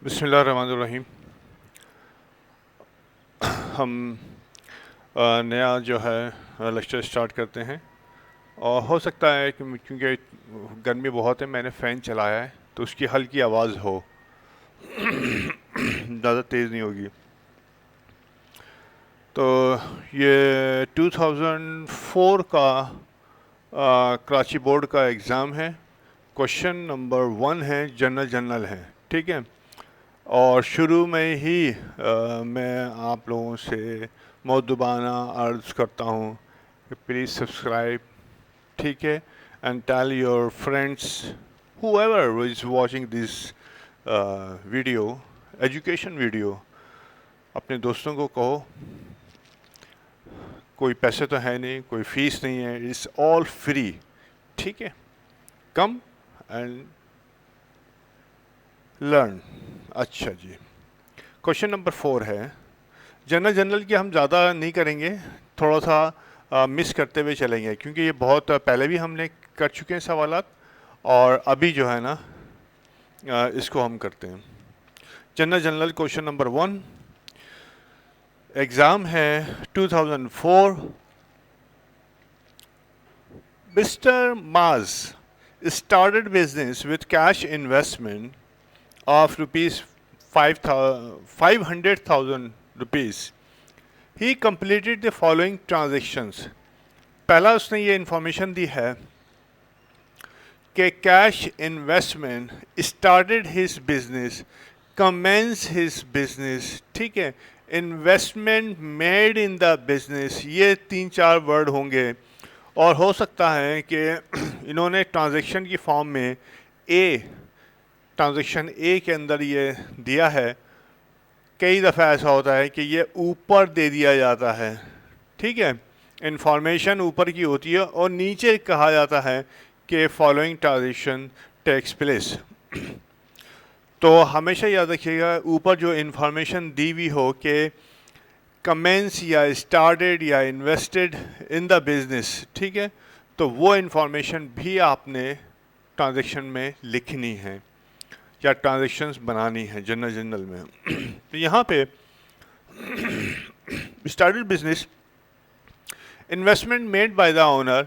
बिस्मिल्लाहिर्रहमानिर्रहीम। हम नया जो है लेक्चर स्टार्ट करते हैं। और हो सकता है कि क्योंकि गर्मी बहुत है, मैंने फ़ैन चलाया है तो उसकी हल्की आवाज़ हो, ज़्यादा तेज़ नहीं होगी। तो ये 2004 का कराची बोर्ड का एग्ज़ाम है। क्वेश्चन नंबर 1 है, जनरल है, ठीक है। और शुरू में ही मैं आप लोगों से मौदूबाना अर्ज़ करता हूँ कि प्लीज़ सब्सक्राइब, ठीक है, and tell your friends whoever is watching this video, education video, अपने दोस्तों को कहो। कोई पैसे तो है नहीं, कोई फीस नहीं है, इट्स ऑल फ्री, ठीक है। Come and learn. अच्छा जी, क्वेश्चन नंबर 4 है। जनरल की हम ज़्यादा नहीं करेंगे, थोड़ा सा मिस करते हुए चलेंगे क्योंकि ये बहुत पहले भी हमने कर चुके हैं सवालात, और अभी जो है ना इसको हम करते हैं। जनरल क्वेश्चन नंबर 1, एग्ज़ाम है 2004। मिस्टर माज started business with cash investment of rupees 500,000 rupees. He completed the following transactions. पहला उसने ये इंफॉर्मेशन दी है कि cash investment started his business, commence his business, ठीक है। Investment made in the business, ये 3-4 वर्ड होंगे। और हो सकता है कि इन्होंने ट्रांजैक्शन की फॉर्म में ट्रांजैक्शन ए के अंदर ये दिया है। कई दफ़ा ऐसा होता है कि ये ऊपर दे दिया जाता है, ठीक है। इंफॉर्मेशन ऊपर की होती है और नीचे कहा जाता है कि फॉलोइंग ट्रांजैक्शन टेक्स प्लेस। तो हमेशा याद रखिएगा, ऊपर जो इंफॉर्मेशन दी हुई हो कि कमेंस या स्टार्टेड या इन्वेस्टेड इन द बिजनेस, ठीक है, तो वो इंफॉर्मेशन भी आपने ट्रांजैक्शन में लिखनी है या ट्रांजैक्शंस बनानी है जनरल में। तो यहाँ पे started business, investment made by the owner.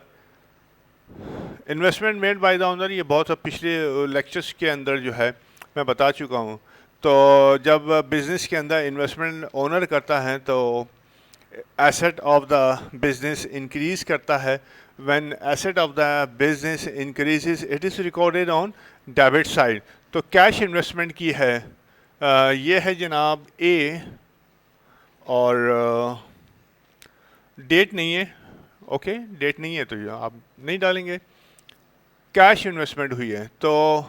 Investment made by the owner ये बहुत पिछले लेक्चर्स के अंदर जो है मैं बता चुका हूँ। तो जब बिज़नेस के अंदर इन्वेस्टमेंट ओनर करता है तो asset of the business increase करता है। When asset of the business increases it is recorded on debit side. तो कैश इन्वेस्टमेंट की है, ये है जनाब ए, और डेट नहीं है, ओके, डेट नहीं है तो ये आप नहीं डालेंगे। कैश इन्वेस्टमेंट हुई है तो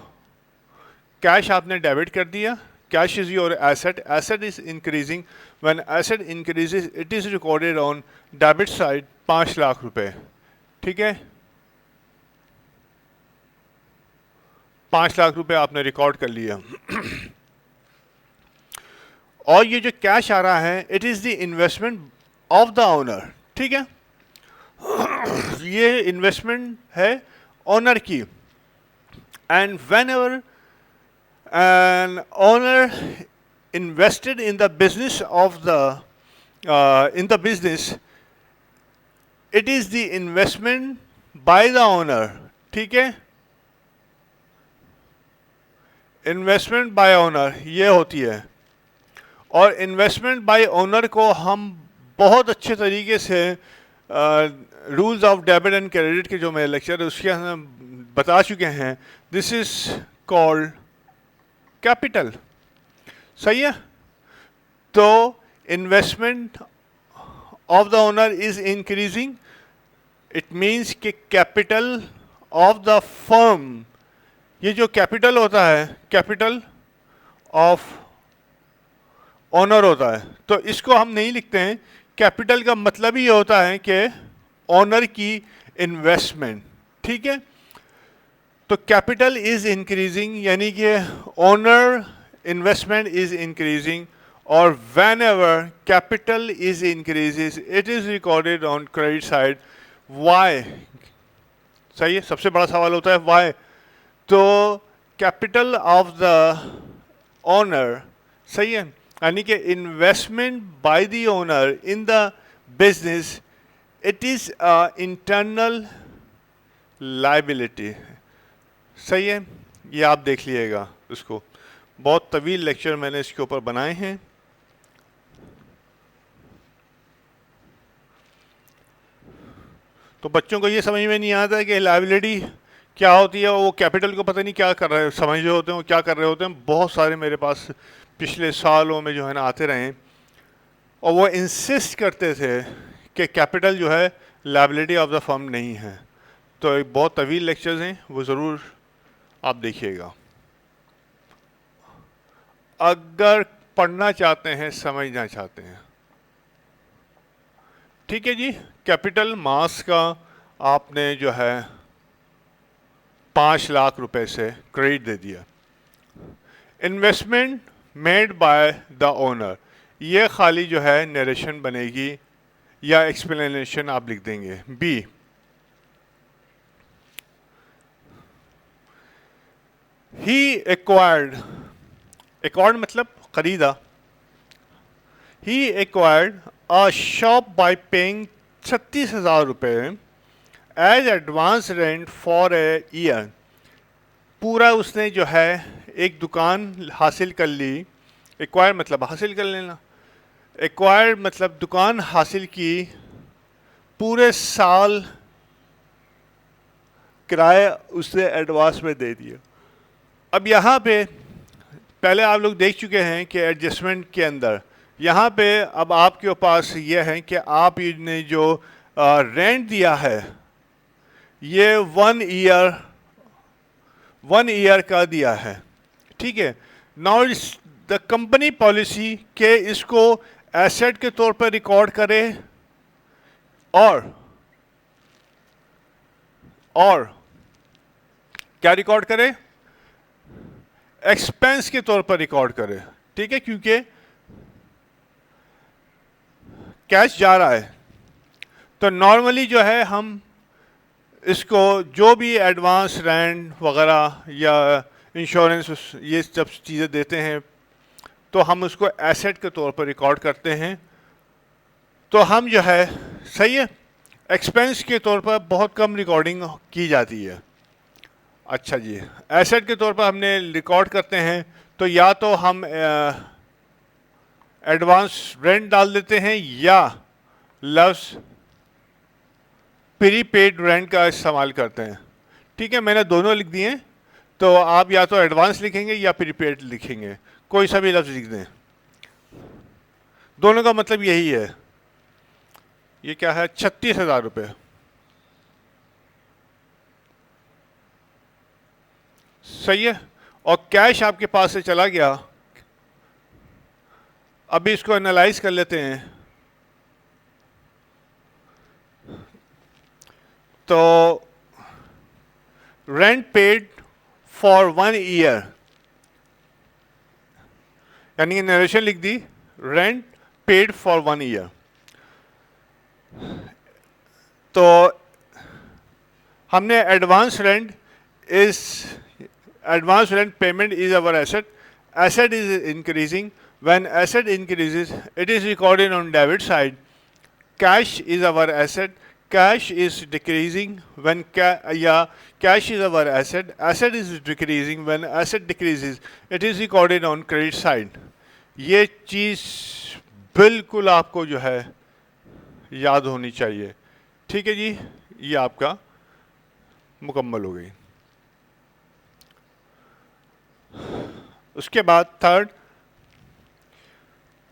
कैश आपने डेबिट कर दिया। Cash is your asset, asset is increasing, when asset increases it is recorded on debit side 5 lakh रुपए, ठीक है। 5 लाख रुपए आपने रिकॉर्ड कर लिया। और ये जो कैश आ रहा है it is the investment of the owner, ठीक है। ये इन्वेस्टमेंट है ओनर की। And when ever an owner invested in the business of the in the business, it is the investment by the owner, ठीक है। Investment by owner ये होती है। और इन्वेस्टमेंट बाय ओनर को हम बहुत अच्छे तरीके से rules of debit and credit के जो मेरे लेक्चर है उसके हम बता चुके हैं। दिस इज कॉल्ड कैपिटल, सही है। तो investment of the owner is increasing, it means कि कैपिटल ऑफ द फर्म, ये जो कैपिटल होता है कैपिटल ऑफ ओनर होता है। तो इसको हम नहीं लिखते हैं। कैपिटल का मतलब ही होता है कि ओनर की इन्वेस्टमेंट, ठीक है। तो कैपिटल इज इंक्रीजिंग यानी कि ओनर इन्वेस्टमेंट इज इंक्रीजिंग, और whenever capital is increases it is recorded on credit side. Why, सही है। सबसे बड़ा सवाल होता है वाई। तो कैपिटल ऑफ द ओनर, सही है, यानी कि investment by the owner in the business, it is internal liability, सही है। ये आप देख लीजिएगा उसको, बहुत तवील लेक्चर मैंने इसके ऊपर बनाए हैं। तो बच्चों को ये समझ में नहीं आता कि लायबिलिटी क्या होती है, वो कैपिटल को पता नहीं क्या कर रहे हैं, समझ रहे होते हैं वो क्या कर रहे होते हैं। बहुत सारे मेरे पास पिछले सालों में जो है ना आते रहे, और वो इंसिस्ट करते थे कि कैपिटल जो है लायबिलिटी ऑफ द फर्म नहीं है। तो एक बहुत तवील लेक्चर्स हैं, वो ज़रूर आप देखिएगा अगर पढ़ना चाहते हैं, समझना चाहते हैं। ठीक है जी। कैपिटल मास का आपने जो है 5 लाख रुपए से क्रेडिट दे दिया। Investment made by the owner, ये खाली जो है नरेशन बनेगी या एक्सप्लेनेशन आप लिख देंगे। बी, ही एक्वायर्ड, एक्वायर्ड मतलब खरीदा, he acquired a shop by paying 36,000 रुपये as advance rent for a year. पूरा उसने जो है एक दुकान हासिल कर ली। एक्वायर मतलब हासिल कर लेना, एक्वायर मतलब दुकान हासिल की, पूरे साल किराया उसने एडवांस में दे दिया। अब यहाँ पे पहले आप लोग देख चुके हैं कि एडजस्टमेंट के अंदर यहाँ पे अब आपके पास ये है कि आप ने जो रेंट दिया है ये 1 ईयर का दिया है, ठीक है। Now it's the company policy के इसको एसेट के तौर पर रिकॉर्ड करे और क्या रिकॉर्ड करे, एक्सपेंस के तौर पर रिकॉर्ड करे, ठीक है, क्योंकि कैश जा रहा है। तो नॉर्मली जो है हम इसको जो भी एडवांस रेंट वगैरह या इंश्योरेंस ये सब चीज़ें देते हैं तो हम उसको एसेट के तौर पर रिकॉर्ड करते हैं। तो हम जो है सही है, एक्सपेंस के तौर पर बहुत कम रिकॉर्डिंग की जाती है। अच्छा जी, एसेट के तौर पर हमने रिकॉर्ड करते हैं तो या तो हम एडवांस रेंट डाल देते हैं या लफ्ज़ प्रीपेड रेंट का इस्तेमाल करते हैं, ठीक है। मैंने दोनों लिख दिए, तो आप या तो एडवांस लिखेंगे या प्रीपेड लिखेंगे, कोई सा भी लफ्ज़ लिख दें, दोनों का मतलब यही है। ये क्या है, 36,000 रुपये, सही है। और कैश आपके पास से चला गया। अभी इसको एनालाइज कर लेते हैं। तो रेंट पेड फॉर 1 ईयर, यानी कि नरेशन लिख दी, रेंट पेड फॉर 1 ईयर। तो हमने advance rent payment is our asset, asset is increasing, when asset increases it is recorded on debit side, cash is our asset, cash is decreasing when cash is our asset, asset is decreasing when asset decreases it is recorded on credit side। ये चीज़ बिल्कुल आपको जो है याद होनी चाहिए, ठीक है जी। ये आपका मुकम्मल हो गई। उसके बाद third,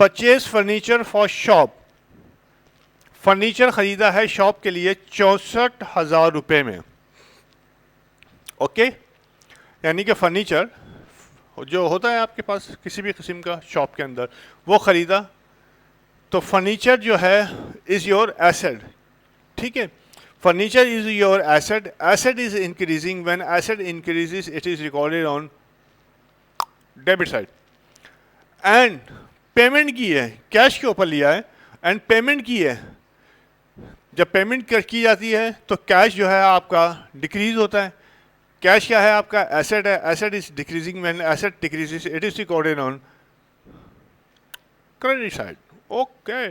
purchase furniture for shop, furniture खरीदा है शॉप के लिए 64,000 रुपये में, ओके। यानी कि फर्नीचर जो होता है आपके पास किसी भी किस्म का शॉप के अंदर वो ख़रीदा, तो फर्नीचर जो है इज़ योर एसेट, ठीक है। Furniture is your asset, asset is increasing, when asset increases it is recorded on debit side. And payment की है, कैश के ऊपर लिया है एंड पेमेंट की है। जब पेमेंट की जाती है तो कैश जो है आपका डिक्रीज होता है, कैश क्या है आपका? एसेट है. Asset is decreasing when asset decreases, it is recorded on credit side. Okay,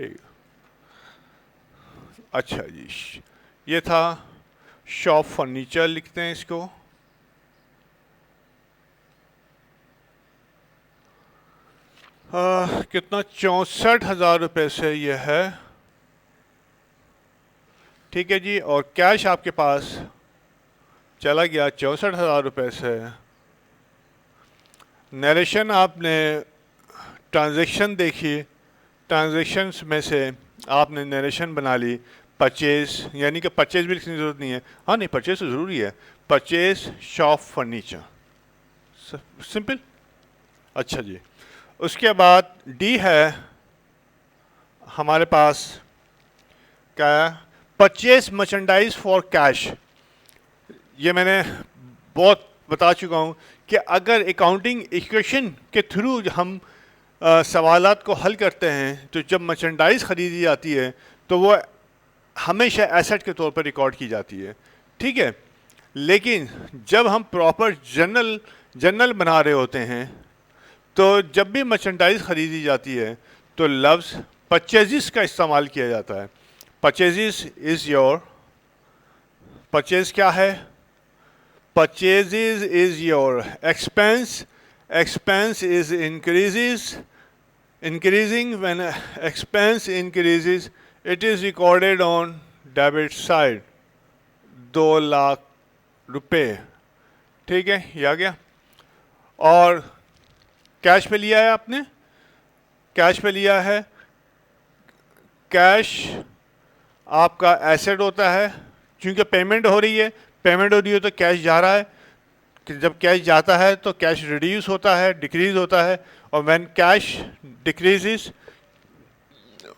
अच्छा जी, ये था शॉप फर्नीचर. लिखते हैं इसको. कितना? 64,000 रुपये से ये है. ठीक है जी. और कैश आपके पास चला गया 64,000 रुपये से. नरेशन आपने ट्रांजैक्शन देखी, ट्रांजैक्शंस में से आपने नरेशन बना ली. परचेज, यानी कि परचेज भी लिखने की जरूरत नहीं है. हाँ नहीं, परचेज तो ज़रूरी है. Purchase shop furniture, simple. अच्छा जी. उसके बाद डी है हमारे पास क्या? Purchase merchandise for cash. ये मैंने बहुत बता चुका हूँ कि अगर अकाउंटिंग इक्वेशन के थ्रू हम सवालात को हल करते हैं तो जब मर्चेंडाइज ख़रीदी जाती है तो वो हमेशा एसेट के तौर पर रिकॉर्ड की जाती है. ठीक है. लेकिन जब हम प्रॉपर जर्नल बना रहे होते हैं तो जब भी मर्चेंडाइज ख़रीदी जाती है तो लफ्ज़ परचेजिस का इस्तेमाल किया जाता है. Purchases is your. परचेज क्या है? Purchases is your expense. Expense is increasing when expense increases, it is recorded on debit side. 2 lakh रुपए. ठीक है, ये आ गया. और कैश पे लिया है आपने, कैश पे लिया है. कैश आपका एसेट होता है. क्योंकि पेमेंट हो रही है, पेमेंट हो रही है तो कैश जा रहा है. कि जब कैश जाता है तो कैश रिड्यूस होता है, डिक्रीज होता है. और when cash decreases,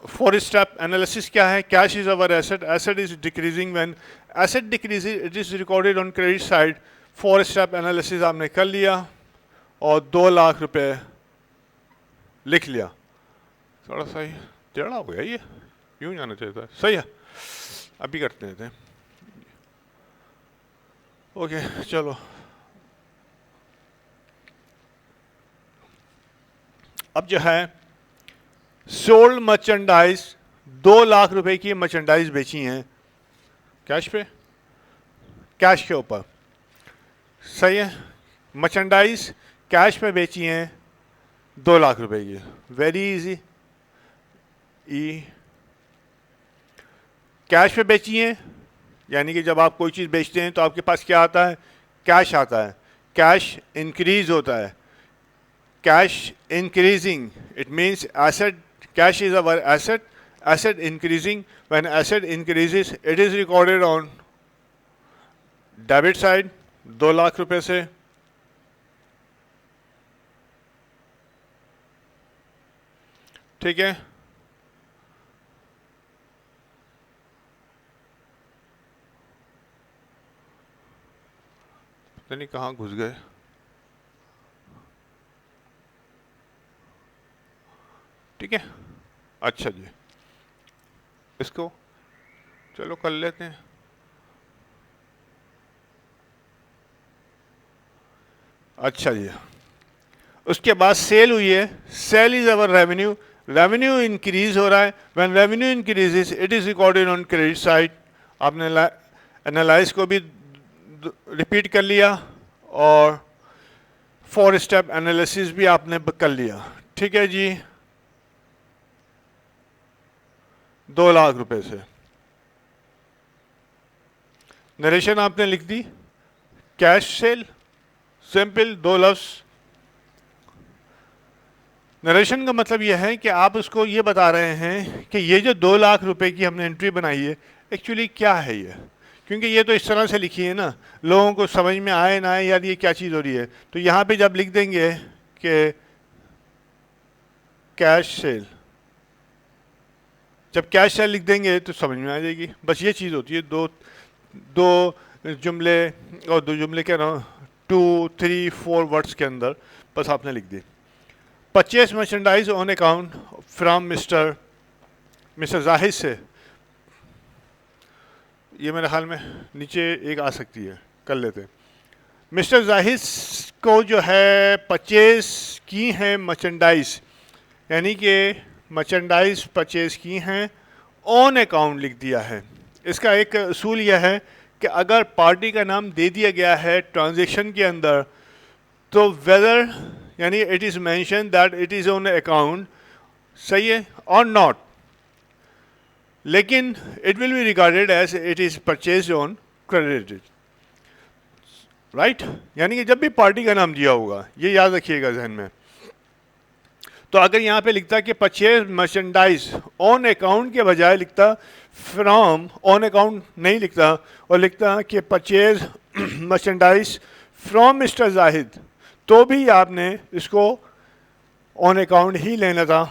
4 step analysis क्या है? Cash is our asset. Asset is decreasing. When asset decreases it is recorded on credit side. 4 step analysis आपने कर लिया और 2 लाख रुपए लिख लिया. थोड़ा सा ही टेढ़ा हो गया ये, यूँ जाना चाहिए था. सही है, अभी करते थे. ओके चलो. अब जो है सोल्ड मर्चेंडाइज, 2 लाख रुपए की मर्चेंडाइज बेची हैं कैश पे, कैश के ऊपर. सही है. मर्चेंडाइज कैश पे बेची हैं 2 लाख रुपए की. Very easy. ई कैश पे बेची हैं, यानी कि जब आप कोई चीज़ बेचते हैं तो आपके पास क्या आता है? कैश आता है. कैश इंक्रीज होता है. Cash increasing, it means asset, cash is our asset, asset increasing. When asset increases, it is recorded on debit side. 2 lakh रुपए से. ठीक है. पता नहीं कहाँ घुस गए. ठीक है. अच्छा जी, इसको चलो कर लेते हैं. अच्छा जी. उसके बाद सेल हुई है. Sale is our revenue. Revenue increase हो रहा है. When revenue increases it is recorded on credit side. आपने एनालाइज को भी रिपीट कर लिया और 4 स्टेप एनालिसिस भी आपने कर लिया. ठीक है जी. 2 लाख रुपए से. नरेशन आपने लिख दी. कैश सेल, सिंपल, 2 लफ्ज. नरेशन का मतलब यह है कि आप उसको ये बता रहे हैं कि ये जो 2 लाख रुपए की हमने एंट्री बनाई है एक्चुअली क्या है ये. क्योंकि ये तो इस तरह से लिखी है ना, लोगों को समझ में आए ना आए यार ये क्या चीज़ हो रही है. तो यहाँ पे जब लिख देंगे कि कैश सेल, जब कैश सेल लिख देंगे तो समझ में आ जाएगी. बस ये चीज़ होती है. दो जुमले, और 2 जुमले कह रहा हूँ, 2, 3, 4 वर्ड्स के अंदर बस आपने लिख दी. Purchase merchandise on account from mister Zahid से. ये मेरे ख्याल में नीचे एक आ सकती है, कर लेते हैं. मिस्टर जाहिद को जो है परचेज की हैं मर्चेंडाइज, यानी कि मर्चेंडाइज परचेज की हैं, ऑन अकाउंट लिख दिया है। इसका एक असूल यह है कि अगर पार्टी का नाम दे दिया गया है ट्रांजैक्शन के अंदर, तो वेदर यानी it is mention that it is on account, सही है और नॉट, लेकिन it will be regarded as it is purchase on credited, right. यानी कि जब भी पार्टी का नाम दिया होगा, ये याद रखिएगा जहन में। तो अगर यहाँ पे लिखता कि परचेज मर्चेंडाइज ऑन अकाउंट के बजाय लिखता फ्रॉम, ऑन अकाउंट नहीं लिखता और लिखता कि purchase merchandise from mister Zahid, तो भी आपने इसको ऑन अकाउंट ही लेना था।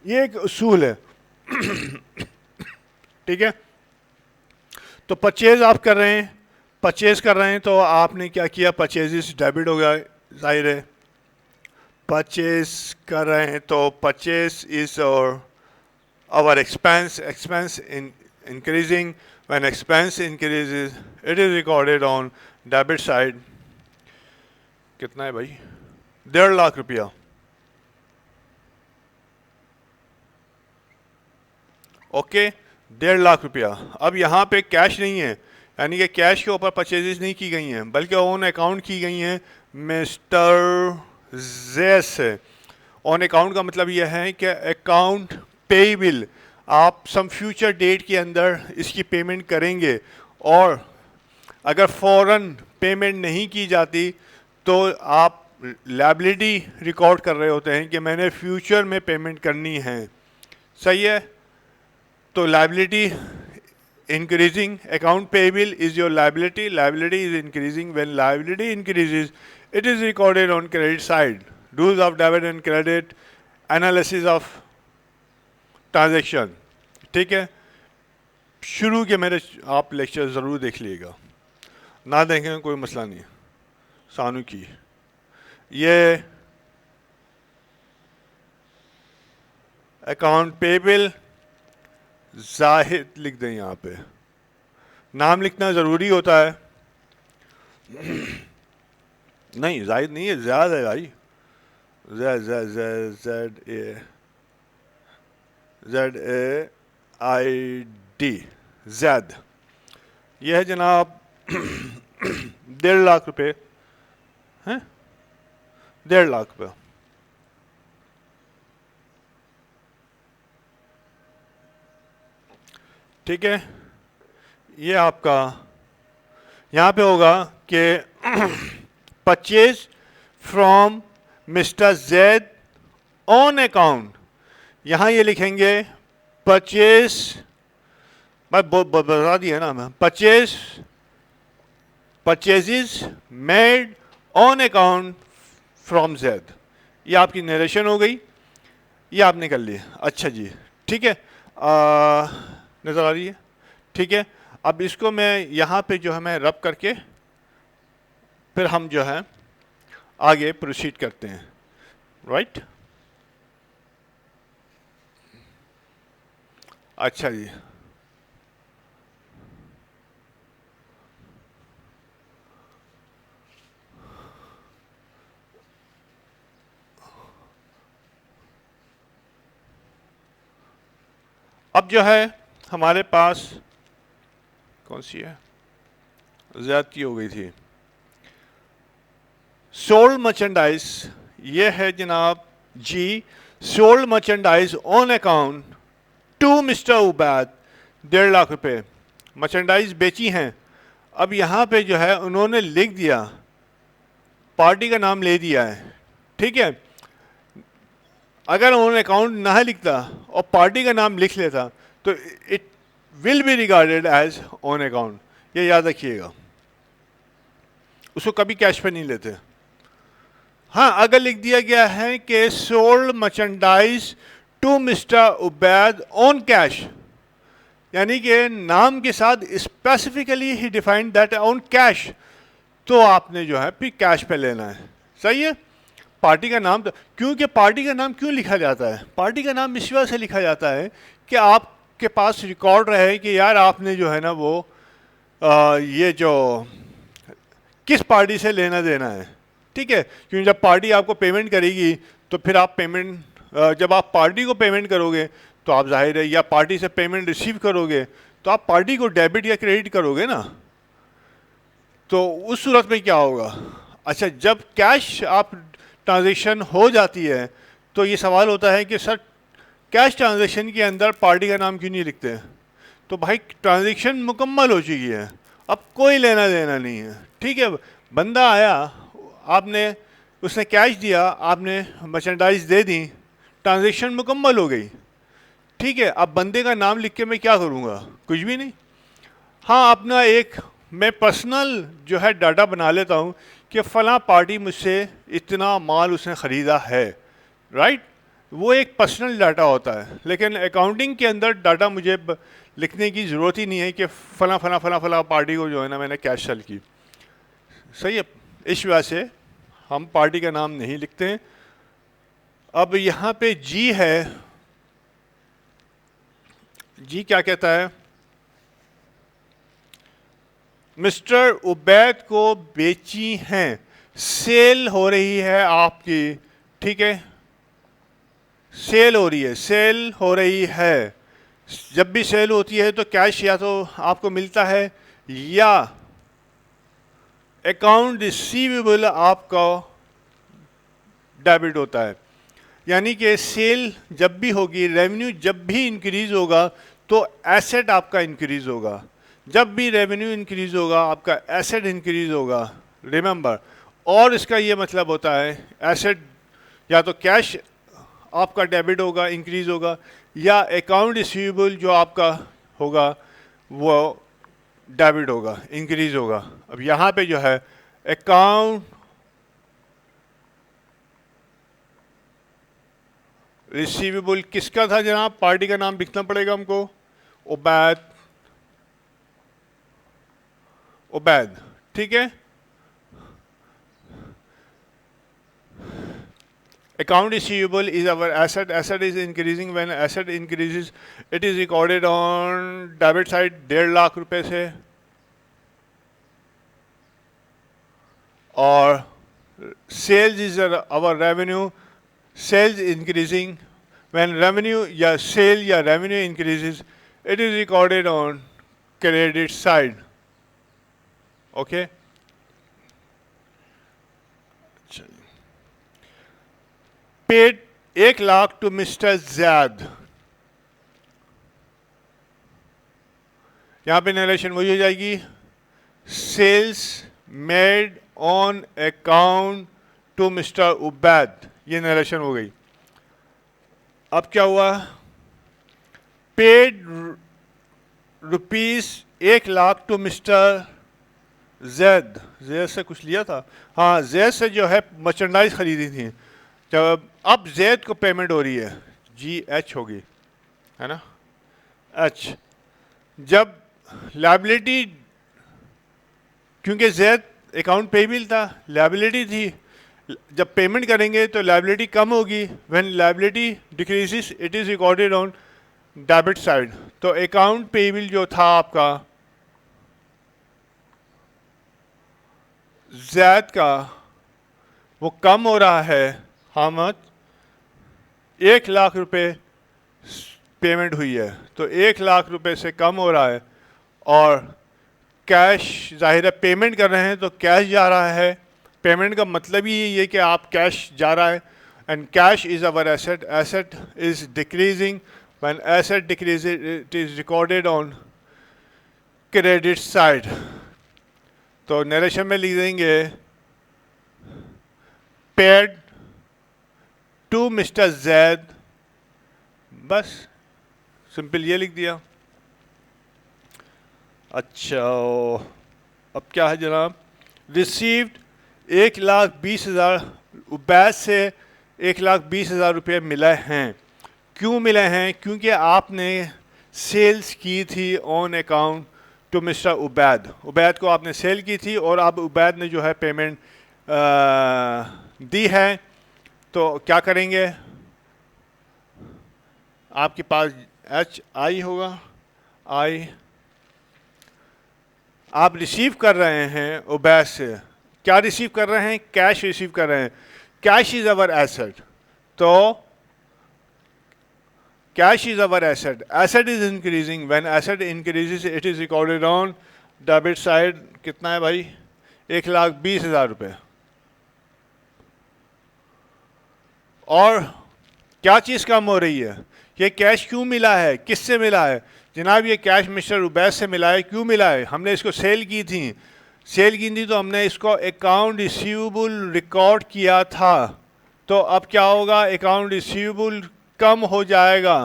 ये एक उसूल है, ठीक है। तो परचेज आप कर रहे हैं, परचेज कर रहे हैं, तो आपने क्या किया, परचेजेस डेबिट हो गया, जाहिर है। परचेज कर रहे हैं तो purchase is our expense, expense increasing, when expense increases it is recorded on debit side। कितना है भाई, 1.5 लाख रुपया, ओके, 1.5 लाख रुपया। अब यहाँ पे कैश नहीं है, यानी कि कैश के ऊपर परचेजेस नहीं की गई हैं, बल्कि ऑन अकाउंट की गई हैं मिस्टर जेड से। ऑन अकाउंट का मतलब यह है कि अकाउंट पेएबल, आप सम फ्यूचर डेट के अंदर इसकी पेमेंट करेंगे, और अगर फ़ौरन पेमेंट नहीं की जाती तो आप लायबिलिटी रिकॉर्ड कर रहे होते हैं कि मैंने फ्यूचर में पेमेंट करनी है, सही है। तो liability increasing, account payable is your liability, liability is increasing, when liability increases it is recorded on credit side, rules of debit and credit, analysis of transaction, ठीक है। शुरू के मेरे आप लेक्चर ज़रूर देख लीजिएगा, ना देखेंगे कोई मसला नहीं। सानू की ये अकाउंट पेएबल जाहिद लिख दें, यहाँ पे नाम लिखना ज़रूरी होता है। नहीं जाहिद नहीं है, ज़्यादा है भाई, ZAID, ज़ैद। यह है जनाब 1.5 लाख रुपए हैं, 1.5 लाख रुपये। ठीक है, ये आपका यहाँ पे होगा कि purchase from mister Z on account, यहाँ ये लिखेंगे परचेज, बता दिया ना मैं, purchases made on account from Z. ये आपकी नरेशन हो गई, ये आपने कर लिया। अच्छा जी, ठीक है, नज़र आ रही है, ठीक है। अब इसको मैं यहाँ पे जो है मैं रब करके फिर हम जो है आगे प्रोसीड करते हैं, राइट। अच्छा जी, अब जो है हमारे पास कौन सी है, ज़्यादती हो गई थी, सोल्ड मर्चेंडाइज, ये है जनाब जी, sold merchandise on account to mister Ubaid, 1.5 lakh रुपए मर्चेंडाइज बेची हैं। अब यहाँ पे जो है उन्होंने लिख दिया, पार्टी का नाम ले दिया है, ठीक है। अगर उन्होंने अकाउंट ना लिखता और पार्टी का नाम लिख लेता तो it will be regarded as on account, ये याद रखिएगा। उसको कभी कैश पे नहीं लेते। हाँ, अगर लिख दिया गया है कि sold merchandise to mister Ubaid on cash, यानी कि नाम के साथ स्पेसिफिकली ही डिफाइंड दैट ऑन कैश, तो आपने जो है फिर कैश पे लेना है, सही है। पार्टी का नाम तो, क्योंकि पार्टी का नाम क्यों लिखा जाता है, पार्टी का नाम इस वजह से लिखा जाता है कि आपके पास रिकॉर्ड रहे कि यार आपने जो है ना वो ये जो किस पार्टी से लेना देना है, ठीक है। क्योंकि जब पार्टी आपको पेमेंट करेगी तो फिर आप पेमेंट, जब आप पार्टी को पेमेंट करोगे तो आप जाहिर है, या पार्टी से पेमेंट रिसीव करोगे तो आप पार्टी को डेबिट या क्रेडिट करोगे ना। तो उस सूरत में क्या होगा, अच्छा जब कैश आप ट्रांजैक्शन हो जाती है तो ये सवाल होता है कि सर कैश ट्रांजैक्शन के अंदर पार्टी का नाम क्यों नहीं लिखते हैं। तो भाई ट्रांजैक्शन मुकम्मल हो चुकी है, अब कोई लेना देना नहीं है, ठीक है। बंदा आया, आपने उसने कैश दिया, आपने मर्चेंडाइज दे दी, ट्रांजैक्शन मुकम्मल हो गई, ठीक है। अब बंदे का नाम लिख के मैं क्या करूँगा, कुछ भी नहीं। हाँ, अपना एक मैं पर्सनल जो है डाटा बना लेता हूँ कि फ़लाँ पार्टी मुझसे इतना माल उसने ख़रीदा है, राइट। वो एक पर्सनल डाटा होता है, लेकिन अकाउंटिंग के अंदर डाटा मुझे लिखने की ज़रूरत ही नहीं है कि फ़लाँ फ़लाँ फ़लाँ फ़लाँ पार्टी को जो है ना मैंने कैश सेल की, सही है। इस वजह से हम पार्टी का नाम नहीं लिखते हैं। अब यहाँ पे जी है, जी क्या कहता है, मिस्टर उबैद को बेची हैं, सेल हो रही है आपकी, ठीक है, सेल हो रही है, सेल हो रही है। जब भी सेल होती है तो कैश या तो आपको मिलता है या अकाउंट रिसीवेबल आपका डेबिट होता है। यानी कि सेल जब भी होगी, रेवेन्यू जब भी इंक्रीज होगा तो एसेट आपका इंक्रीज होगा, जब भी रेवेन्यू इंक्रीज होगा आपका एसेट इंक्रीज होगा, रिमेंबर। और इसका ये मतलब होता है एसेट या तो कैश आपका डेबिट होगा, इंक्रीज होगा, या अकाउंट रिसीवेबल जो आपका होगा वो डेबिट होगा, इंक्रीज होगा। अब यहाँ पे जो है अकाउंट रिसीवेबल किसका था जनाब, पार्टी का नाम लिखना पड़ेगा हमको, उबैद, उबैद, ठीक है। Account receivable is our asset. Asset is increasing. When asset increases, it is recorded on debit side 1.5 lakh रुपए से, और sales is our revenue. Sales increasing. When revenue या sale या revenue increases, it is recorded on credit side. Okay. Paid 1 lakh to Mr. Zad. यहाँ पे narration वही हो जाएगी, sales made on account to mister Ubaid, ये नरेशन हो गई। अब क्या हुआ, paid ₹1 lakh to mister Zaid, Zaid से कुछ लिया था, हाँ जैद से जो है मर्चेंडाइज खरीदी थी। जब अब जैद को पेमेंट हो रही है, GH होगी, है ना, H। जब लायबिलिटी, क्योंकि जैद अकाउंट पेबल था, लायबिलिटी थी, जब पेमेंट करेंगे तो लायबिलिटी कम होगी। When liability decreases it is recorded on debit side. तो अकाउंट पेबल जो था आपका जैद का, वो कम हो रहा है, हाउ मच, 1 लाख रुपए पेमेंट हुई है, तो 1 लाख रुपए से कम हो रहा है, और कैश जाहिर है पेमेंट कर रहे हैं तो कैश जा रहा है। पेमेंट का मतलब ही ये कि आप कैश जा रहा है, and cash is our asset, asset is decreasing, when asset decreases it is recorded on credit side. तो नरेशन में लिख देंगे पेड टू मिस्टर जैद, बस सिंपल ये लिख दिया। अच्छा अब क्या है जनाब, रिसीव्ड 1,20,000, उबैद से 1,20,000 रुपये मिले हैं। क्यों मिले हैं, क्योंकि आपने सेल्स की थी on account to mister Ubaid, Ubaid को आपने सेल की थी और अब उबैद ने जो है पेमेंट दी है। तो क्या करेंगे, आपके पास HI होगा, I आप रिसीव कर रहे हैं उबैद से, क्या रिसीव कर रहे हैं? कैश रिसीव कर रहे हैं। कैश इज अवर एसेट, तो cash is our asset, asset is increasing, when asset increases it is recorded on debit side. कितना है भाई? 1,20,000 रुपये। और क्या चीज़ कम हो रही है? ये कैश क्यों मिला है? किससे मिला है? जनाब ये कैश मिस्टर उबैस से मिला है। क्यों मिला है? हमने इसको सेल की थी तो हमने इसको अकाउंट रिसीवेबल रिकॉर्ड किया था। तो अब क्या होगा? अकाउंट रिसीवेबल कम हो जाएगा,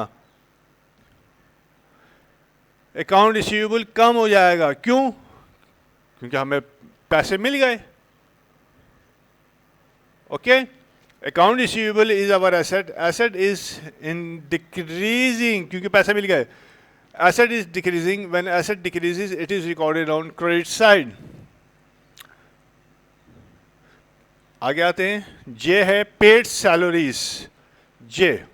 अकाउंट रिसीवेबल कम हो जाएगा। क्यों? क्योंकि हमें पैसे मिल गए। Okay, account receivable is our asset, asset is in decreasing, क्योंकि पैसे मिल गए। Asset is decreasing, when asset decreases it is recorded on credit side. आगे आते हैं। जे है पेड सैलरीज। जे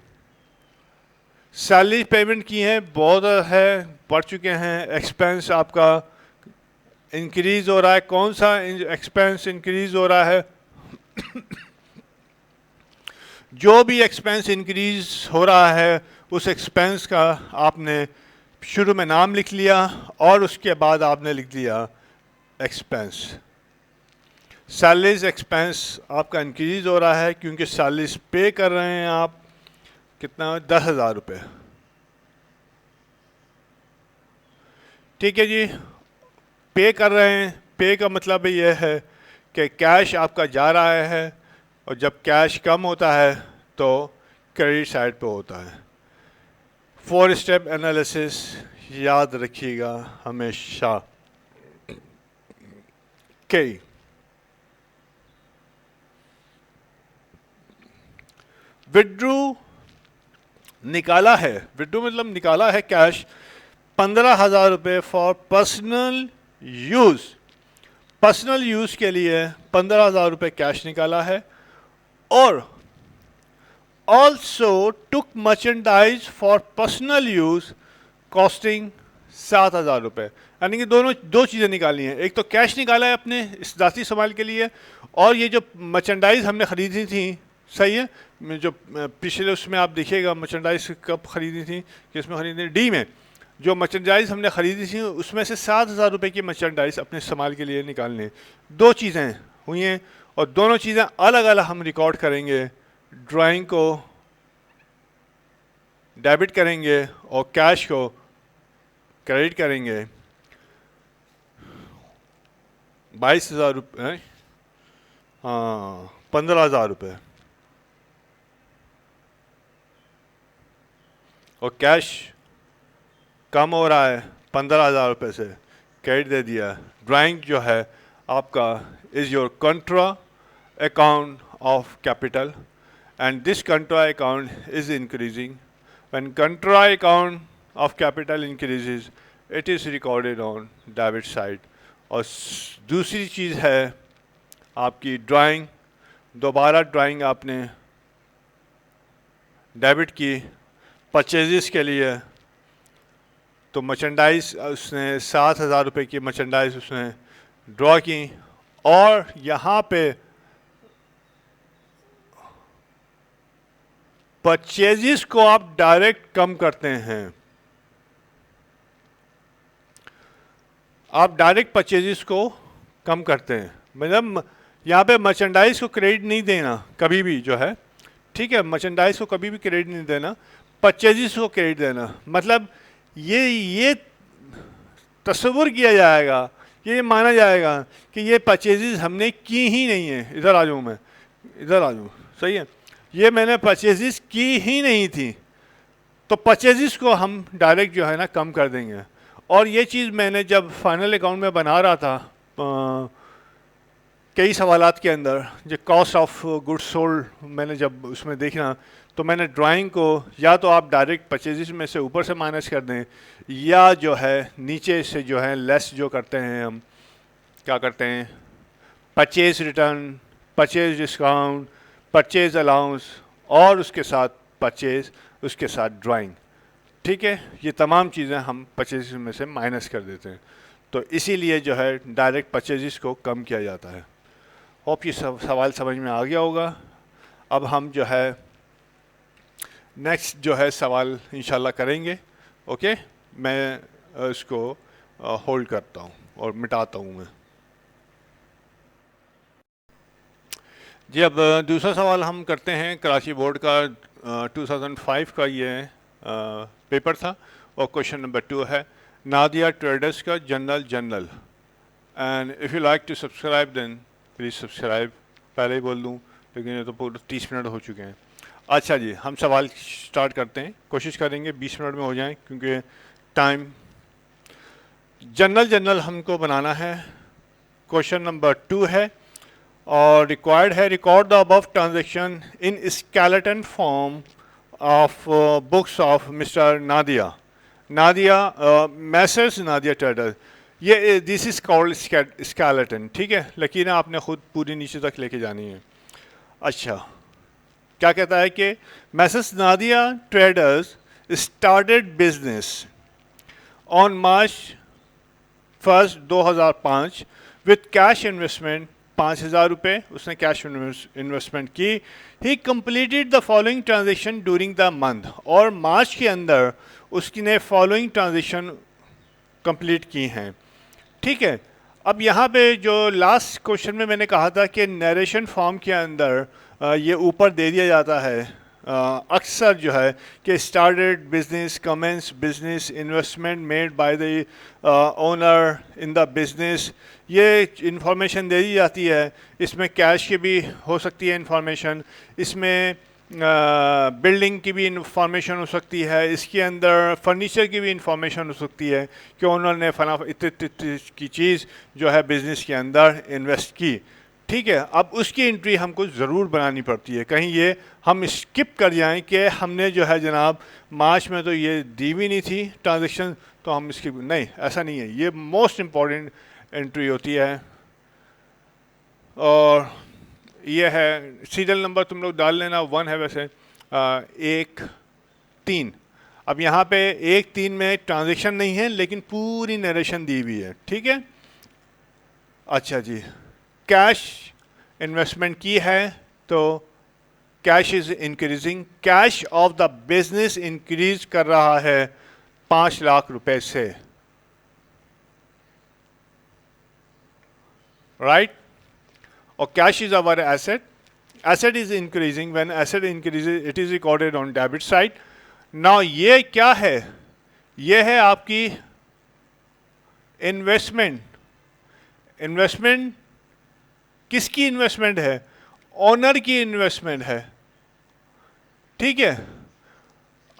सैलरी पेमेंट की है, बहुत है, बढ़ चुके हैं। एक्सपेंस आपका इंक्रीज हो रहा है। कौन सा एक्सपेंस इंक्रीज हो रहा है? जो भी एक्सपेंस इंक्रीज हो रहा है उस एक्सपेंस का आपने शुरू में नाम लिख लिया और उसके बाद आपने लिख दिया एक्सपेंस। सैलरीज एक्सपेंस आपका इंक्रीज हो रहा है क्योंकि सैलरीज पे कर रहे हैं आप। कितना? 10,000 रुपये। ठीक है जी, पे कर रहे हैं। पे का मतलब ये है कि कैश आपका जा रहा है, और जब कैश कम होता है तो क्रेडिट साइड पे होता है। 4 स्टेप एनालिसिस याद रखिएगा हमेशा। के विड्रू निकाला है, विड्रू मतलब निकाला है कैश 15,000 रुपये for personal use. Personal use के लिए 15,000 रुपये कैश निकाला है। और also took merchandise for personal use costing 7,000 रुपये। यानी कि दो चीज़ें निकाली हैं। एक तो कैश निकाला है अपने इस ज़ाती इस्तेमाल के लिए, और ये जो मर्चेंडाइज हमने ख़रीदी थी, सही है, जो पिछले उसमें आप देखिएगा मर्चेंडाइज कब ख़रीदी थी, किसमें ख़रीदी? डी में। जो मर्चेंडाइज हमने ख़रीदी थी उसमें से 7,000 रुपये की मर्चेंडाइज अपने इस्तेमाल के लिए निकालने। दो चीज़ें हुई हैं और दोनों चीज़ें अलग अलग हम रिकॉर्ड करेंगे। ड्राइंग को डेबिट करेंगे और कैश को क्रेडिट करेंगे। 22,000 रुपये, हाँ 15,000 रुपये, और कैश कम हो रहा है 15,000 रुपये से, क्रेडिट दे दिया। ड्राइंग जो है आपका is your कंट्रा account of capital, and this contra account is increasing. When contra account of capital increases, it is recorded on debit side. और दूसरी चीज़ है आपकी ड्राइंग। दोबारा ड्राइंग आपने डेबिट की परचेजेस के लिए, तो मर्चेंडाइज उसने 7,000 रुपये की मर्चेंडाइज उसने ड्रॉ की, और यहाँ पे परचेजेस को आप डायरेक्ट कम करते हैं। आप डायरेक्ट परचेजेस को कम करते हैं, मतलब यहाँ पे मर्चेंडाइज को क्रेडिट नहीं देना कभी भी, जो है ठीक है, मर्चेंडाइज को कभी भी क्रेडिट नहीं देना, परचेजेस को क्रेडिट देना। मतलब ये तस्वुर किया जाएगा, ये माना जाएगा कि ये परचेजेस हमने की ही नहीं है। इधर आ जाऊँ मैं, इधर आ जाऊँ, सही है, ये मैंने परचेजेस की ही नहीं थी, तो परचेजेस को हम डायरेक्ट जो है ना कम कर देंगे। और ये चीज़ मैंने जब फाइनल अकाउंट में बना रहा था कई सवालात के अंदर, जो कॉस्ट ऑफ गुड्स सोल्ड मैंने जब उसमें देखना, तो मैंने ड्राइंग को या तो आप डायरेक्ट परचेजेस में से ऊपर से माइनस कर दें, या जो है नीचे से जो है लेस जो करते हैं, हम क्या करते हैं, purchase return, purchase discount, purchase allowance, और उसके साथ परचेज, उसके साथ ड्राइंग। ठीक है, ये तमाम चीज़ें हम परचेज में से माइनस कर देते हैं, तो इसीलिए जो है डायरेक्ट परचेजेस को कम किया जाता है। होप ये सवाल समझ में आ गया होगा। अब हम जो है नेक्स्ट जो है सवाल इंशाल्लाह करेंगे। ओके, मैं इसको होल्ड करता हूँ और मिटाता हूँ मैं। जी, अब दूसरा सवाल हम करते हैं। कराची बोर्ड का 2005 का ये पेपर था और क्वेश्चन नंबर 2 है नादिया ट्रेडर्स का journal. And if you like to subscribe then please subscribe. पहले ही बोल दूँ, लेकिन ये तो पूरे 30 मिनट हो चुके हैं। अच्छा जी, हम सवाल स्टार्ट करते हैं। कोशिश करेंगे 20 मिनट में हो जाएं, क्योंकि टाइम जनरल हमको बनाना है। क्वेश्चन नंबर 2 है और रिक्वायर्ड है record the above transaction in skeleton form of books of mister Nadia message Nadia trader. ये दिस इज कॉल्ड स्केलेटन। ठीक है, लकीरें आपने खुद पूरी नीचे तक लेके जानी है। अच्छा, क्या कहता है कि message Nadia traders started business on March 1, 2005 with cash investment 5,000 रुपये उसने कैश इन्वेस्टमेंट की। ही completed the following transaction during the month, और मार्च के अंदर उसने फॉलोइंग ट्रांजेक्शन कंप्लीट की हैं। ठीक है, अब यहाँ पे जो लास्ट क्वेश्चन में मैंने कहा था कि नरेशन फॉर्म के अंदर ये ऊपर दे दिया जाता है अक्सर जो है कि started business, commence business, investment made by the owner in the business, ये इंफॉर्मेशन दे दी जाती है। इसमें कैश की भी हो सकती है इंफॉर्मेशन, इसमें बिल्डिंग की भी इंफॉर्मेशन हो सकती है, इसके अंदर फर्नीचर की भी इंफॉर्मेशन हो सकती है कि ओनर ने फला इतनी की चीज़ जो है बिज़नेस के अंदर इन्वेस्ट की। ठीक है, अब उसकी एंट्री हमको ज़रूर बनानी पड़ती है। कहीं ये हम स्किप कर जाएं कि हमने जो है जनाब मार्च में तो ये दी भी नहीं थी ट्रांजेक्शन, तो हम इसकी नहीं, ऐसा नहीं है। ये मोस्ट इम्पॉर्टेंट एंट्री होती है। और ये है सीरियल नंबर, तुम लोग डाल लेना, 1 है वैसे 1-3। अब यहाँ पे 1-3 में ट्रांजेक्शन नहीं है, लेकिन पूरी नरेशन दी हुई है। ठीक है, अच्छा जी, कैश इन्वेस्टमेंट की है तो cash is increasing. Cash of the business increase कर रहा है 5 लाख रुपए से, राइट। और cash is our asset, asset is increasing, when asset increases it is recorded on debit side. Now ये क्या है, ये है आपकी इन्वेस्टमेंट। इन्वेस्टमेंट किसकी इन्वेस्टमेंट है? ओनर की इन्वेस्टमेंट है। ठीक है,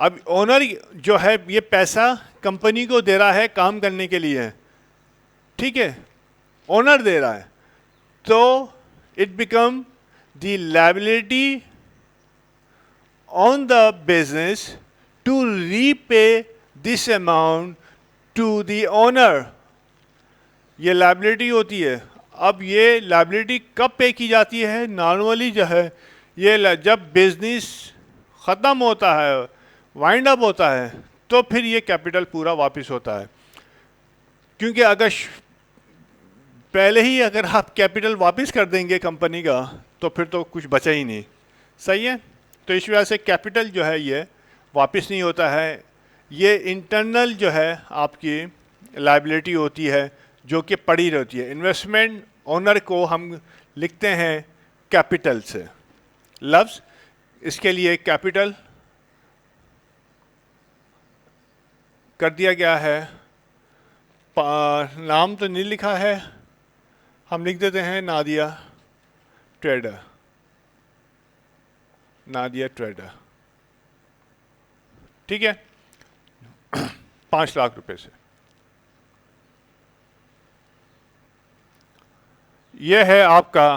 अब ओनर जो है ये पैसा कंपनी को दे रहा है काम करने के लिए। ठीक है, ओनर दे रहा है, तो it become the liability on the business to repay this amount to the owner। ये liability होती है। अब ये liability कब पे की जाती है? नॉर्मली जो है ये जब बिजनेस ख़त्म होता है, वाइंड अप होता है, तो फिर ये कैपिटल पूरा वापस होता है। क्योंकि अगर पहले ही अगर आप कैपिटल वापस कर देंगे कंपनी का, तो फिर तो कुछ बचा ही नहीं। सही है, तो इस वजह से कैपिटल जो है ये वापस नहीं होता है। ये इंटरनल जो है आपकी लायबिलिटी होती है जो कि पड़ी रहती है। इन्वेस्टमेंट ओनर को हम लिखते हैं कैपिटल से, लफ्ज़ इसके लिए कैपिटल कर दिया गया है। नाम तो नहीं लिखा है, हम लिख देते हैं नादिया ट्रेडर। नादिया ट्रेडर, ठीक है, 5 लाख रुपए से। यह है आपका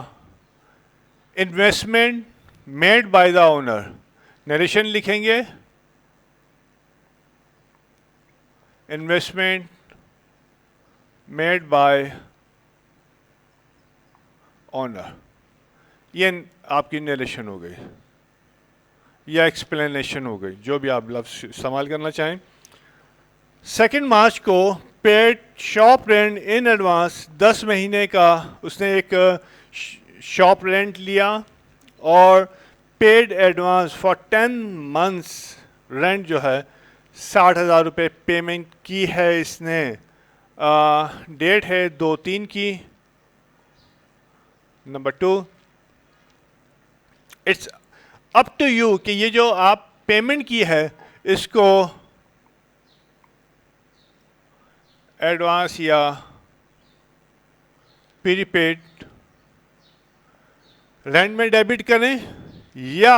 investment made by the owner. Narration लिखेंगे, इन्वेस्टमेंट मेड बाय ऑनर। ये आपकी नरेशन हो गई या एक्सप्लेनेशन हो गई, जो भी आप लफ्ज़ इस्तेमाल करना चाहें। 2 मार्च को paid shop rent in advance 10 महीने का उसने एक शॉप रेंट लिया और paid advance for 10 months rent जो है 60,000 रुपये पेमेंट की है इसने। डेट है 2/3 की। Number 2, it's up to you कि ये जो आप पेमेंट की है इसको एडवांस या प्रीपेड रेंट में डेबिट करें या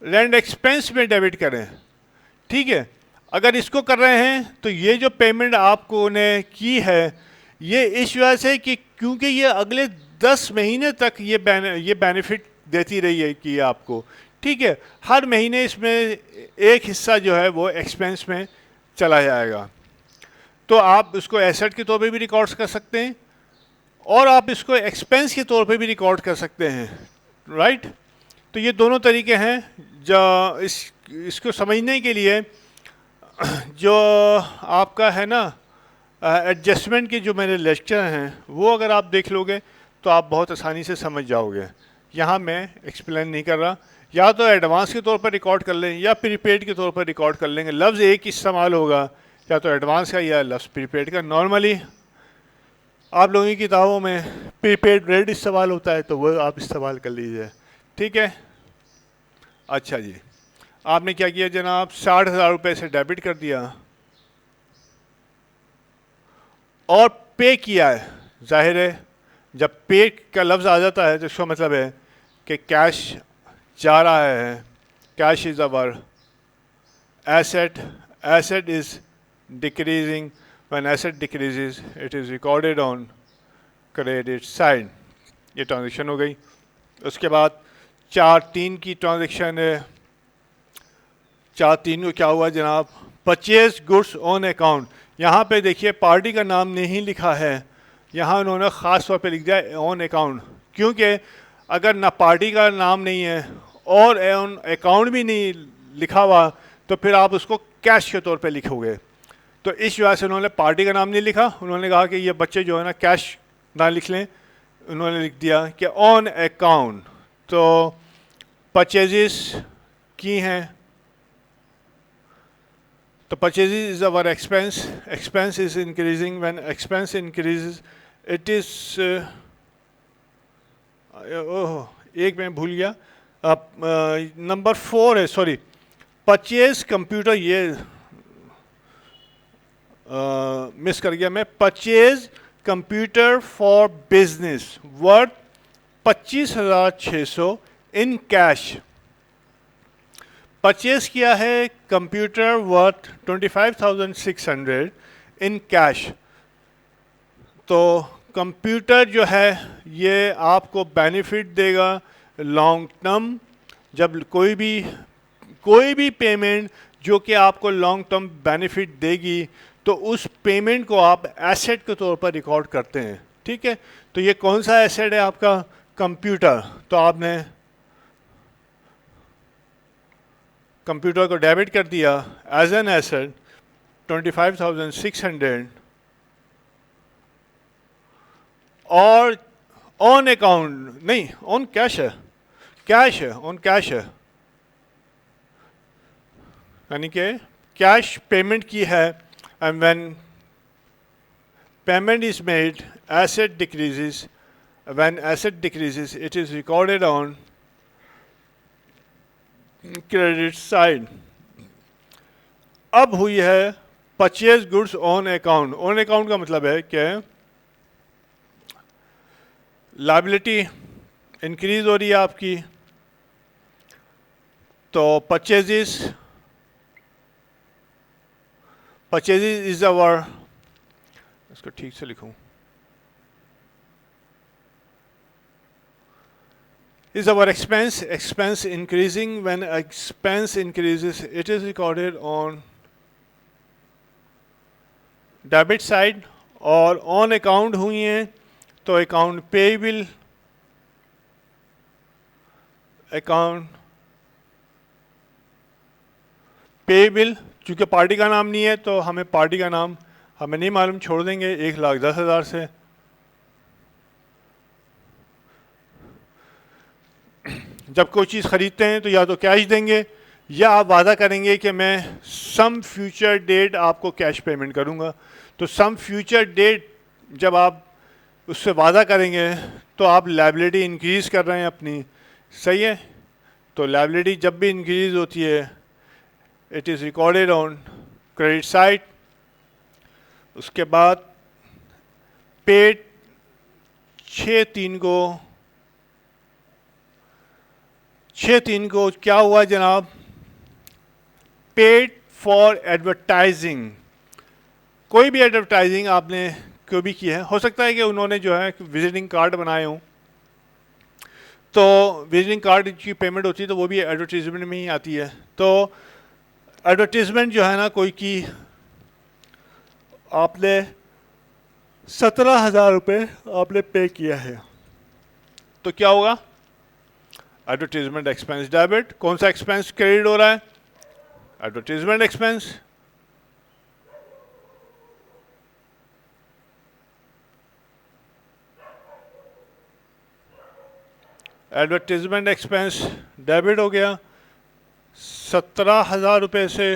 रेंट एक्सपेंस में डेबिट करें। ठीक है, अगर इसको कर रहे हैं तो ये जो पेमेंट आपको ने की है ये इस वजह से कि क्योंकि ये अगले 10 महीने तक ये बेनिफिट देती रही है कि आपको। ठीक है, हर महीने इसमें एक हिस्सा जो है वो एक्सपेंस में चला जाएगा। तो आप उसको एसेट के तौर पे भी रिकॉर्ड कर सकते हैं और आप इसको एक्सपेंस के तौर पे भी रिकॉर्ड कर सकते हैं, राइट। तो ये दोनों तरीके हैं जो इसको समझने के लिए जो आपका है ना एडजस्टमेंट के जो मेरे लेक्चर हैं वो अगर आप देख लोगे तो आप बहुत आसानी से समझ जाओगे। यहाँ मैं एक्सप्लेन नहीं कर रहा, या तो एडवांस के तौर पर रिकॉर्ड कर लें या प्रीपेड के तौर पर रिकॉर्ड कर लेंगे। लफ्ज़ एक इस्तेमाल होगा, या तो एडवांस का या लफ्ज़ प्रीपेड का। नॉर्मली आप लोगों की किताबों में प्रीपेड रेट इस्तेमाल होता है तो वो आप इस्तेमाल कर लीजिए। ठीक है, अच्छा जी, आपने क्या किया जनाब, 60,000 रुपये से डेबिट कर दिया और पे किया है। जाहिर है जब पे का लफ्ज़ आ जाता है तो इसका मतलब है कि कैश जा रहा है। Cash is our asset, asset is decreasing, when asset decreases it is recorded on credit side. ये ट्रांजेक्शन हो गई। उसके बाद 4/3 की ट्रांजेक्शन है। 4/3 को क्या हुआ जनाब, परचेज गुड्स ऑन अकाउंट। यहाँ पे देखिए पार्टी का नाम नहीं लिखा है, यहाँ उन्होंने ख़ास तौर पे लिख दिया ऑन अकाउंट, क्योंकि अगर ना पार्टी का नाम नहीं है और ऑन अकाउंट भी नहीं लिखा हुआ तो फिर आप उसको कैश के तौर पे लिखोगे। तो इस वजह से उन्होंने पार्टी का नाम नहीं लिखा, उन्होंने कहा कि ये बच्चे जो है ना कैश ना लिख लें, उन्होंने लिख दिया कि ऑन अकाउंट। तो परचेजेस की हैं तो purchases is our expense, expense is increasing, when expense increases it is एक मैं भूल गया, नंबर 4 है, सॉरी, परचेज कंप्यूटर, ये मिस कर गया मैं। Purchase computer for business worth 25,600 in cash. Purchase किया है कंप्यूटर वर्थ 25,600 इन कैश। तो कंप्यूटर जो है ये आपको बेनिफिट देगा लॉन्ग टर्म। जब कोई भी पेमेंट जो कि आपको लॉन्ग टर्म बेनिफिट देगी तो उस पेमेंट को आप एसेट के तौर पर रिकॉर्ड करते हैं। ठीक है, तो ये कौन सा एसेट है आपका, कंप्यूटर। तो आपने कंप्यूटर को डेबिट कर दिया एज एन एसेट 25,600 और ऑन अकाउंट नहीं, ऑन कैश है, कैश है, ऑन कैश है, यानी कि कैश पेमेंट की है। And when payment is made asset decreases, when asset decreases it is recorded on credit side. अब हुई है purchase goods on account. On account का मतलब है कि लायबिलिटी इंक्रीज हो रही है आपकी, तो परचेजेस इज अवर, इसको ठीक से लिखूं, is our expense, expense increasing, when expense increases it is recorded on debit side. और ऑन अकाउंट हुई हैं तो अकाउंट पेएबल, अकाउंट पेएबल, चूँकि पार्टी का नाम नहीं है तो हमें पार्टी का नाम हमें नहीं मालूम, छोड़ देंगे 1,10,000 से। जब कोई चीज़ ख़रीदते हैं तो या तो कैश देंगे या आप वादा करेंगे कि मैं सम फ्यूचर डेट आपको कैश पेमेंट करूँगा। तो सम फ्यूचर डेट जब आप उससे वादा करेंगे तो आप लायबिलिटी इंक्रीज़ कर रहे हैं अपनी, सही है। तो लायबिलिटी जब भी इंक्रीज़ होती है it is recorded on credit side. उसके बाद पेड 6/3 को क्या हुआ जनाब, पेड फॉर एडवर्टाइजिंग। कोई भी एडवर्टाइजिंग आपने कोई भी की है, हो सकता है कि उन्होंने जो है विजिटिंग कार्ड बनाए हों, तो विजिटिंग कार्ड की पेमेंट होती है तो वो भी एडवर्टीजमेंट में ही आती है। तो एडवर्टीजमेंट जो है ना कोई की, आपने 17,000 रुपये आपने पे किया है, तो क्या होगा, एडवर्टीजमेंट एक्सपेंस डेबिट। कौन सा एक्सपेंस क्रेडिट हो रहा है, advertisement expense. Advertisement expense debit हो गया 17,000 रुपये से,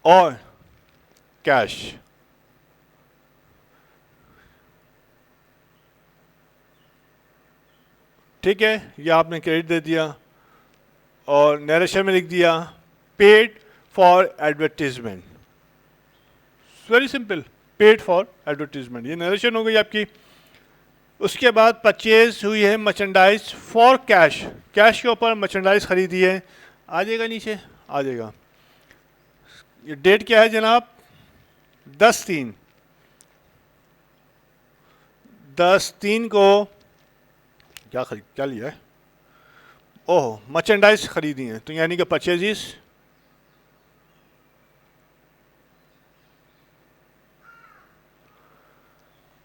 और कैश, ठीक है, ये आपने क्रेडिट दे दिया और नरेशन में लिख दिया paid for advertisement. Very simple, paid for advertisement, ये नरेशन हो गई आपकी। उसके बाद परचेज हुई है मर्चेंडाइज फॉर कैश, कैश के ऊपर मर्चेंडाइज खरीदी है, आ जाएगा नीचे, आ जाएगा। ये डेट क्या है जनाब, 10/3। 10/3 को क्या लिया है, ओह मर्चेंडाइज खरीदी है, तो यानी कि परचेजिस।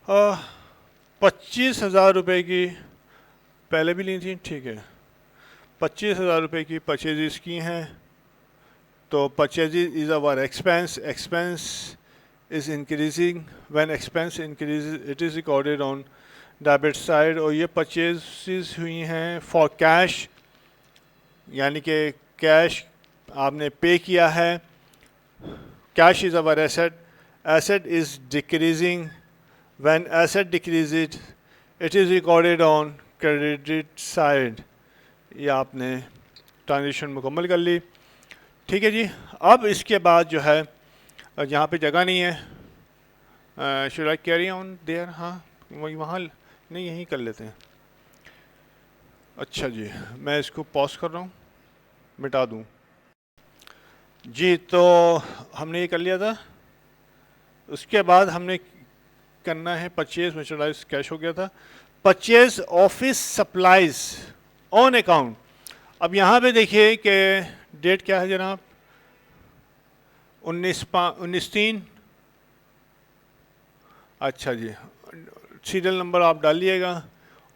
हाँ, 25,000 रुपये की पहले भी ली थी, ठीक है, 25,000 रुपये की परचेजिस की हैं। तो purchases is our expense, expense is increasing, when expense increase it is recorded on debit side. और ये परचेजिस हुई हैं फॉर कैश, यानी कि कैश आपने पे किया है। Cash is our asset, asset is decreasing, when asset decreases it is recorded on credit side। ये आपने ट्रांजेक्शन मुकम्मल कर ली, ठीक है जी। अब इसके बाद जो है यहाँ पे जगह नहीं है, should I carry on their, हाँ वही वहाँ नहीं, यहीं कर लेते हैं। अच्छा जी, मैं इसको पॉज कर रहा हूँ, मिटा दूँ जी। तो हमने ये कर लिया था, उसके बाद हमने करना है परचेज मर्चेंडाइज, कैश हो गया था। Purchase office supplies on account. अब यहाँ पे देखिए कि डेट क्या है जनाब, 19/3। अच्छा जी, सीरियल नंबर आप डालिएगा।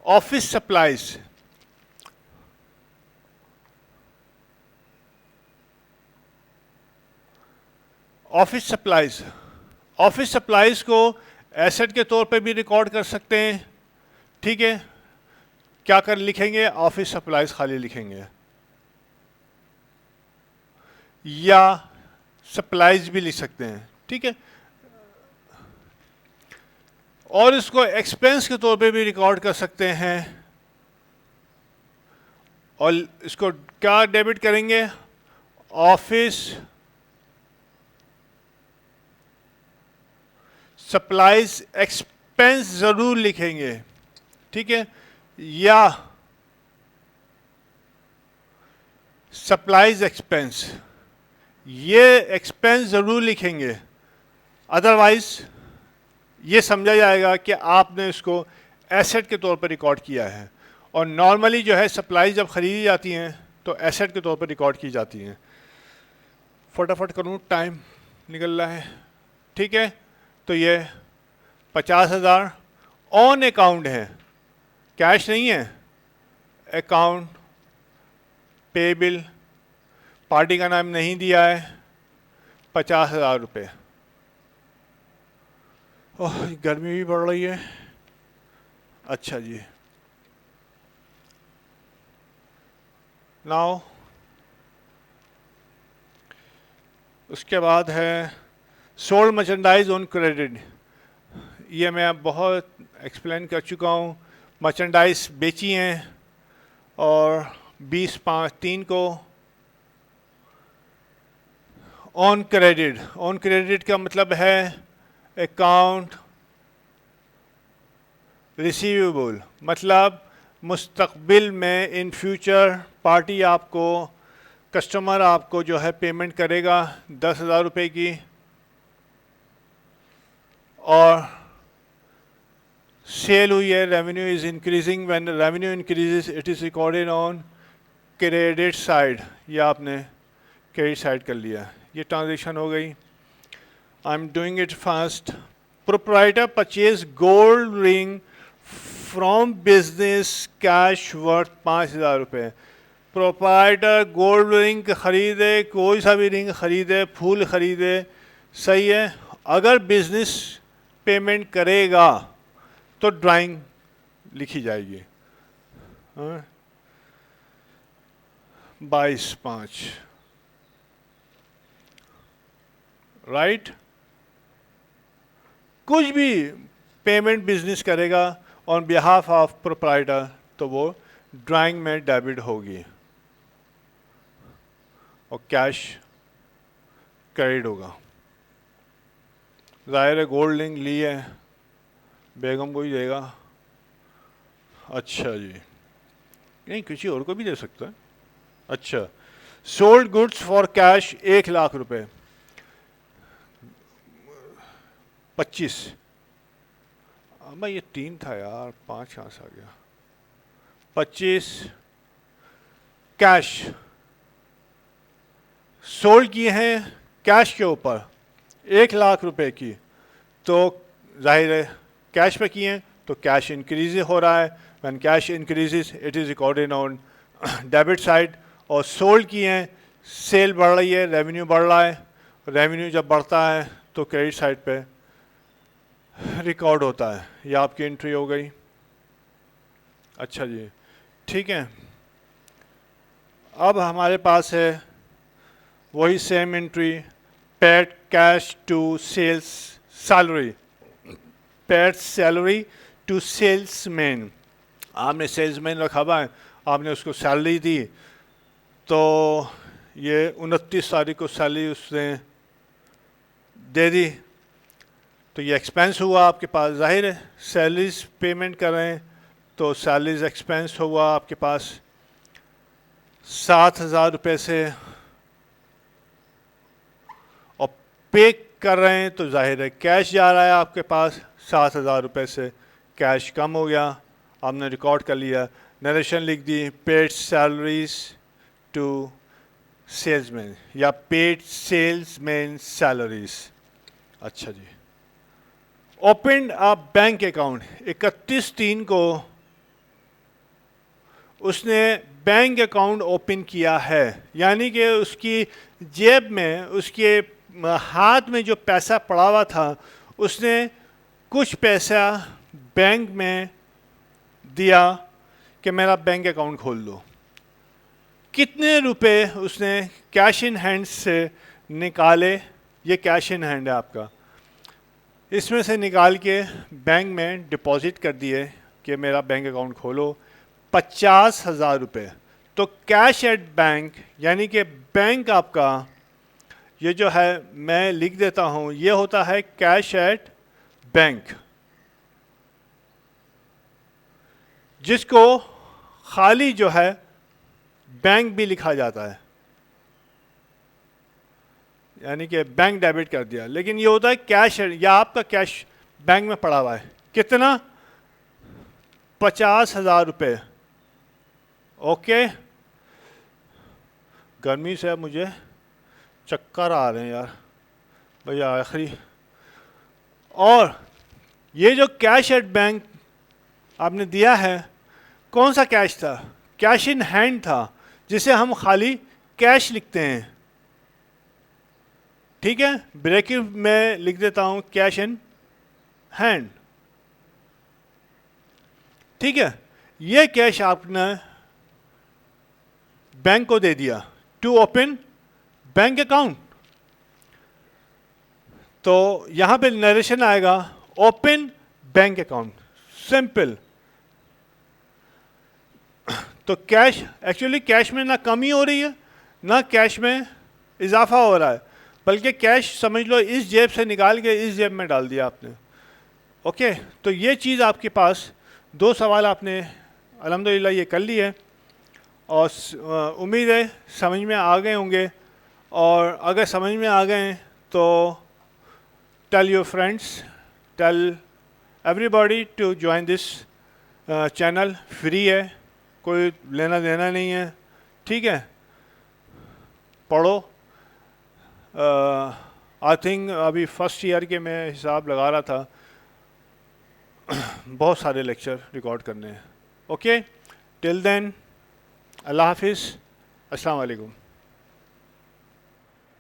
Office supplies, office supplies, office supplies को एसेट के तौर पे भी रिकॉर्ड कर सकते हैं, ठीक है। क्या कर लिखेंगे, ऑफिस सप्लाइज खाली लिखेंगे, या सप्लाइज भी लिख सकते हैं, ठीक है। और इसको एक्सपेंस के तौर पे भी रिकॉर्ड कर सकते हैं। और इसको क्या डेबिट करेंगे, ऑफिस सप्लाइज एक्सपेंस ज़रूर लिखेंगे, ठीक है, या सप्लाइज एक्सपेंस, ये एक्सपेंस ज़रूर लिखेंगे। अदरवाइज ये समझा जाएगा कि आपने इसको एसेट के तौर पर रिकॉर्ड किया है। और नॉर्मली जो है सप्लाई जब ख़रीदी जाती हैं तो एसेट के तौर पर रिकॉर्ड की जाती हैं। फटाफट करूँ, टाइम निकल रहा है, ठीक है। तो ये 50,000 ऑन अकाउंट है, कैश नहीं है, अकाउंट पेबिल, पार्टी का नाम नहीं दिया है, 50,000 रुपये। ओह गर्मी भी बढ़ रही है। अच्छा जी, नाउ उसके बाद है सोल्ड मर्चेंडाइज ऑन क्रेडिट। ये मैं अब बहुत एक्सप्लेन कर चुका हूँ। मर्चेंडाइज बेची हैं और 20/5/3 को ऑन क्रेडिट। ऑन क्रेडिट का मतलब है अकाउंट रिसीवेबल, मतलब मुस्तकबिल में इन फ्यूचर पार्टी आपको, कस्टमर आपको जो है पेमेंट करेगा 10,000 रुपये की, और सेल हुई है, revenue is increasing, when revenue increases it is recorded on credit side. ये आपने क्रेडिट साइड कर लिया, ये ट्रांजेक्शन हो गई। I am doing it fast. Proprietor purchase gold ring from business cash worth 5,000 रुपये। प्रोप्राइटर गोल्ड रिंग खरीदे, कोई सा भी रिंग खरीदे, फूल खरीदे, सही है। अगर बिजनेस पेमेंट करेगा तो ड्राइंग लिखी जाएगी 22/5, राइट। कुछ भी पेमेंट बिजनेस करेगा ऑन बिहाफ ऑफ प्रोप्राइटर तो वो ड्राइंग में डेबिट होगी और कैश क्रेडिट होगा। जाहिर है गोल्ड रिंग ली है, बेगम को ही देगा। अच्छा जी, नहीं किसी और को भी दे सकता है। अच्छा, सोल्ड गुड्स फॉर कैश 1,00,000 रुपये, 25। मैं ये 3 था यार, 5 यहाँ से आ गया। 25 कैश सोल्ड किए हैं कैश के ऊपर 1,00,000 रुपए की, तो जाहिर है कैश पे किए हैं तो कैश इंक्रीज हो रहा है। When cash increases it is recorded on debit side. और सोल्ड किए हैं, सेल बढ़ रही है, रेवेन्यू बढ़ रहा है। रेवेन्यू जब बढ़ता है तो क्रेडिट साइड पे रिकॉर्ड होता है। ये आपकी एंट्री हो गई। अच्छा जी, ठीक है। अब हमारे पास है वही same entry, paid cash to sales salary. Paid salary to salesman. आपने सेल्समैन रखा हुआ है, आपने उसको सैलरी दी, तो ये 29 तारीख को सैलरी उसने दे दी, तो ये एक्सपेंस हुआ आपके पास। जाहिर है सैलरीज पेमेंट कर रहे हैं तो सैलरीज एक्सपेंस हुआ आपके पास 7,000 रुपये से, और पे कर रहे हैं तो जाहिर है कैश जा रहा है आपके पास 7,000 रुपये से, कैश कम हो गया, आपने रिकॉर्ड कर लिया, नरेशन लिख दी, पेड सैलरीज टू सेल्समैन या पेड सेल्समैन सैलरीज। अच्छा जी, ओपन अ बैंक अकाउंट। 31/3 को उसने बैंक अकाउंट ओपन किया है, यानी कि उसकी जेब में, उसके हाथ में जो पैसा पड़ा हुआ था, उसने कुछ पैसा बैंक में दिया कि मेरा बैंक अकाउंट खोल दो। कितने रुपए उसने कैश इन हैंड से निकाले, ये कैश इन हैंड है आपका, इसमें से निकाल के बैंक में डिपॉजिट कर दिए कि मेरा बैंक अकाउंट खोलो, 50,000 रुपये। तो कैश एट बैंक, यानी कि बैंक आपका, ये जो है मैं लिख देता हूँ, ये होता है कैश एट बैंक, जिसको खाली जो है बैंक भी लिखा जाता है, यानी कि बैंक डेबिट कर दिया। लेकिन ये होता है कैश, या आपका कैश बैंक में पड़ा हुआ है, कितना, 50,000 रुपये। ओके, गर्मी से मुझे चक्कर आ रहे हैं यार भैया आखिरी। और ये जो कैश एट बैंक आपने दिया है, कौन सा कैश था, कैश इन हैंड था, जिसे हम खाली कैश लिखते हैं। ठीक है, ब्रैकेट में लिख देता हूं कैश इन हैंड। ठीक है, ये कैश आपने बैंक को दे दिया टू ओपन बैंक अकाउंट। तो यहाँ पे नरेशन आएगा ओपन बैंक अकाउंट, सिंपल। तो कैश, एक्चुअली कैश में ना कमी हो रही है ना कैश में इजाफा हो रहा है, बल्कि कैश समझ लो इस जेब से निकाल के इस जेब में डाल दिया आपने। ओके, तो ये चीज़ आपके पास, दो सवाल आपने अल्हम्दुलिल्लाह ये कर लिए और उम्मीद है समझ में आ गए होंगे। और अगर समझ में आ गए तो tell your friends, tell everybody to join this channel, free है, कोई लेना देना नहीं है, ठीक है। पढ़ो। आई थिंक अभी फर्स्ट ईयर के मैं हिसाब लगा रहा था, बहुत सारे लेक्चर रिकॉर्ड करने हैं। ओके, टिल देन, अल्लाह हाफिज़, अस्सलाम वालेकुम।